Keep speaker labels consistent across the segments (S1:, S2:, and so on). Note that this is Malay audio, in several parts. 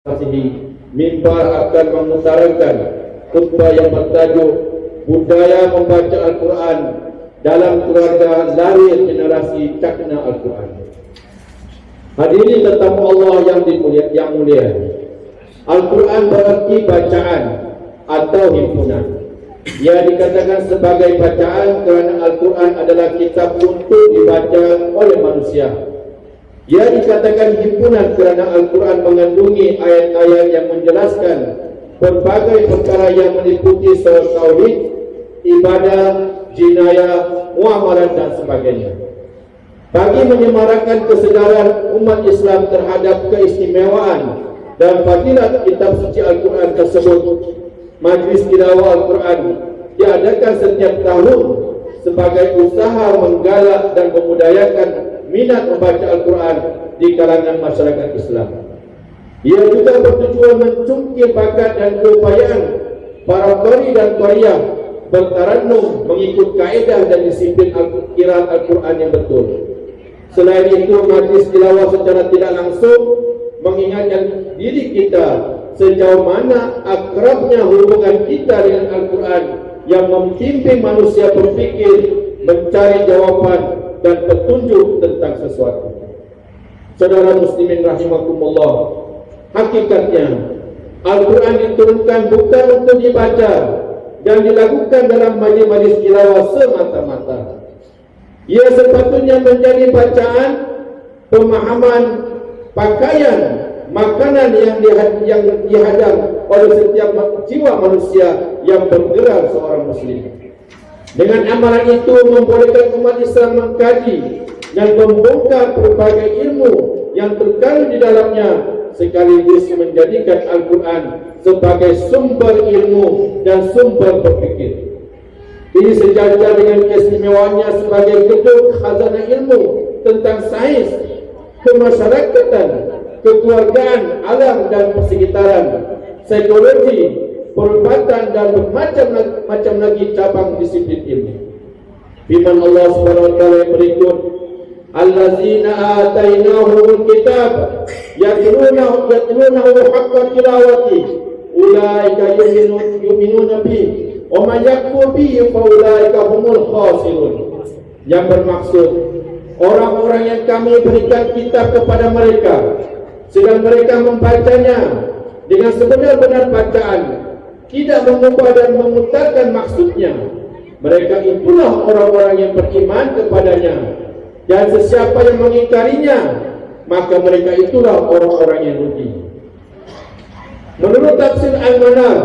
S1: Mimbar akan mengutarakan khutbah yang bertajuk Budaya Membaca Al-Quran dalam Keluarga Lahir Generasi Cakna Al-Quran. Hadirin tetamu Allah yang mulia, Al-Quran berarti bacaan atau himpunan. Ia dikatakan sebagai bacaan kerana Al-Quran adalah kitab untuk dibaca oleh manusia. Ia dikatakan himpunan kerana Al-Quran mengandungi ayat-ayat yang menjelaskan berbagai perkara yang meliputi soal tauhid, ibadah, jinayah, muamalah dan sebagainya. Bagi menyemarakkan kesedaran umat Islam terhadap keistimewaan dan fadilat kitab suci Al-Quran tersebut, Majlis Tilawah Al-Quran diadakan setiap tahun sebagai usaha menggalak dan memudayakan minat membaca Al-Quran di kalangan masyarakat Islam. Ia juga bertujuan mencungkil bakat dan keupayaan para qari dan qariyah bertarannum mengikut kaedah dan disiplin qiraat Al-Quran yang betul. Selain itu, majlis tilawah secara tidak langsung mengingatkan diri kita sejauh mana akrabnya hubungan kita dengan Al-Quran yang membimbing manusia berfikir, mencari jawaban dan petunjuk tentang sesuatu. Saudara muslimin rahimakumullah, hakikatnya Al-Quran diturunkan bukan untuk dibaca dan dilakukan dalam majlis-majlis tilawah semata-mata. Ia sepatutnya menjadi bacaan, pemahaman, pakaian, makanan yang dihadam oleh setiap jiwa manusia yang bergerak seorang muslim. Dengan amalan itu membolehkan umat Islam mengkaji dan membongkar berbagai ilmu yang terkandung di dalamnya, sekaligus menjadikan Al-Quran sebagai sumber ilmu dan sumber berfikir. Ini sejajar dengan keistimewaannya sebagai gedung khazanah ilmu tentang sains, kemasyarakatan, kekeluargaan, alam dan persekitaran, psikologi, perubatan dan bermacam-macam lagi cabang disiplin ilmu. Firman Allah Subhanahu wa taala yang berikut, allazina atainahumul kitab yatlunahu haqqa tilawati ulaika yu'minuna bihi wa man yakfur bihi fa ulaika humul khasirun. Yang bermaksud orang-orang yang kami berikan kitab kepada mereka sedang mereka membacanya dengan sebenar-benar bacaan, tidak mengubah dan memutarkan maksudnya, mereka itulah orang-orang yang beriman kepadanya, dan sesiapa yang mengingkarinya, maka mereka itulah orang-orang yang rugi. Menurut tafsir Al-Manar,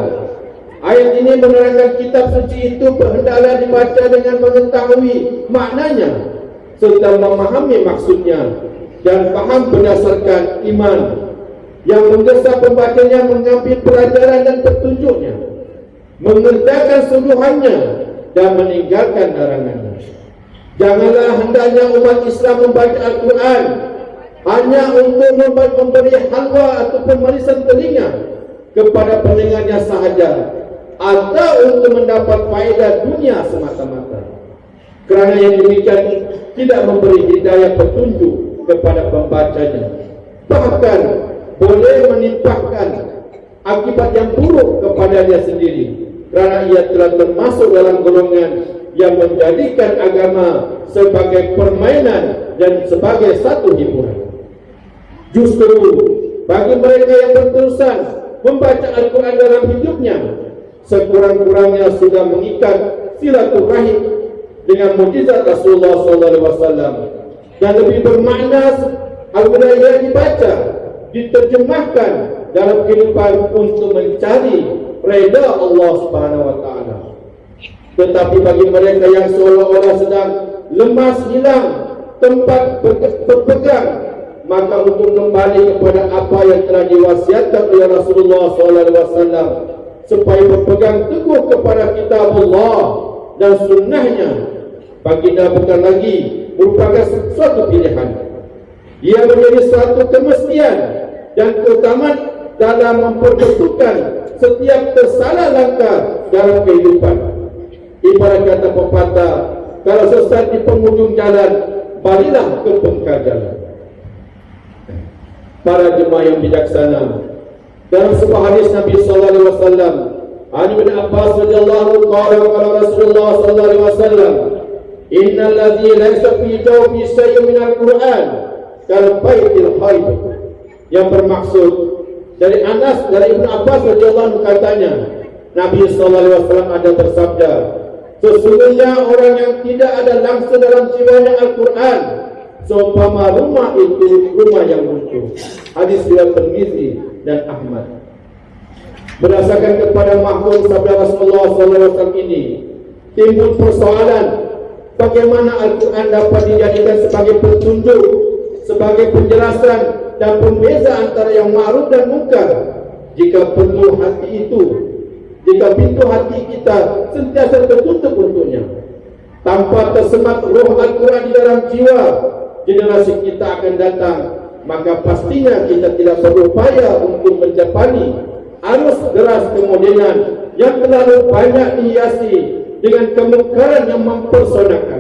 S1: ayat ini menerangkan kitab suci itu hendaklah dibaca dengan mengetahui maknanya serta memahami maksudnya dan faham berdasarkan iman, yang menggesa pembacanya mengambil pelajaran dan petunjuknya, mengerjakan suruhannya dan meninggalkan larangannya. Janganlah hendaknya umat Islam membaca Al-Quran hanya untuk memberi halwa ataupun manisan telinga kepada pendengarnya sahaja, atau untuk mendapat faedah dunia semata-mata. Kerana yang demikian tidak memberi hidayah petunjuk kepada pembacanya, bahkan boleh menimpahkan akibat yang buruk kepadanya sendiri, kerana ia telah termasuk dalam golongan yang menjadikan agama sebagai permainan dan sebagai satu hiburan. Justru bagi mereka yang berterusan membaca Al-Quran dalam hidupnya, sekurang-kurangnya sudah mengikat silaturahim dengan mukjizat Rasulullah SAW, dan lebih bermakna apabila ia dibaca, diterjemahkan dalam kehidupan untuk mencari redha Allah Subhanahu wa taala. Tetapi bagi mereka yang seolah-olah sedang lemas hilang tempat berpegang, maka untuk kembali kepada apa yang telah diwasiatkan oleh Rasulullah SAW supaya berpegang teguh kepada kitab Allah dan sunnahnya, baginda bukan lagi merupakan suatu pilihan. Ia menjadi suatu kemestian dan keutamaan dalam memperbetulkan setiap tersalah langkah dalam kehidupan. Ibarat kata pepatah, kalau sesat di penghujung jalan, balilah ke pengkal jalan. Para jemaah yang bijaksana, Dalam sebuah hadis Nabi sallallahu alaihi wasallam, An bin Abbas radhiyallahu qala Rasulullah sallallahu alaihi wasallam, innal ladzi laysa fi jawfi shay'un min al-Qur'an kal baitil haid. Yang bermaksud dari Anas dari Ibnu Abbas radhiyallahu anhu katanya, Nabi sallallahu alaihi wasallam ada bersabda, sesungguhnya orang yang tidak ada langsung dalam jiwanya Al-Quran seumpama rumah itu rumah yang runtuh. Hadis riwayat Tirmizi dan Ahmad. Berdasarkan kepada mahfuz sabda Rasulullah SAW ini, timbul persoalan bagaimana Al-Quran dapat dijadikan sebagai petunjuk, sebagai penjelasan dan pembeza antara yang ma'ruf dan munkar, jika pintu hati kita sentiasa tertutup untuknya. Tanpa tersemat roh Al-Quran di dalam jiwa, generasi kita akan datang, maka pastinya kita tidak berupaya untuk menjapani arus deras kemodenan yang terlalu banyak dihiasi dengan kemungkaran yang mempersonakan.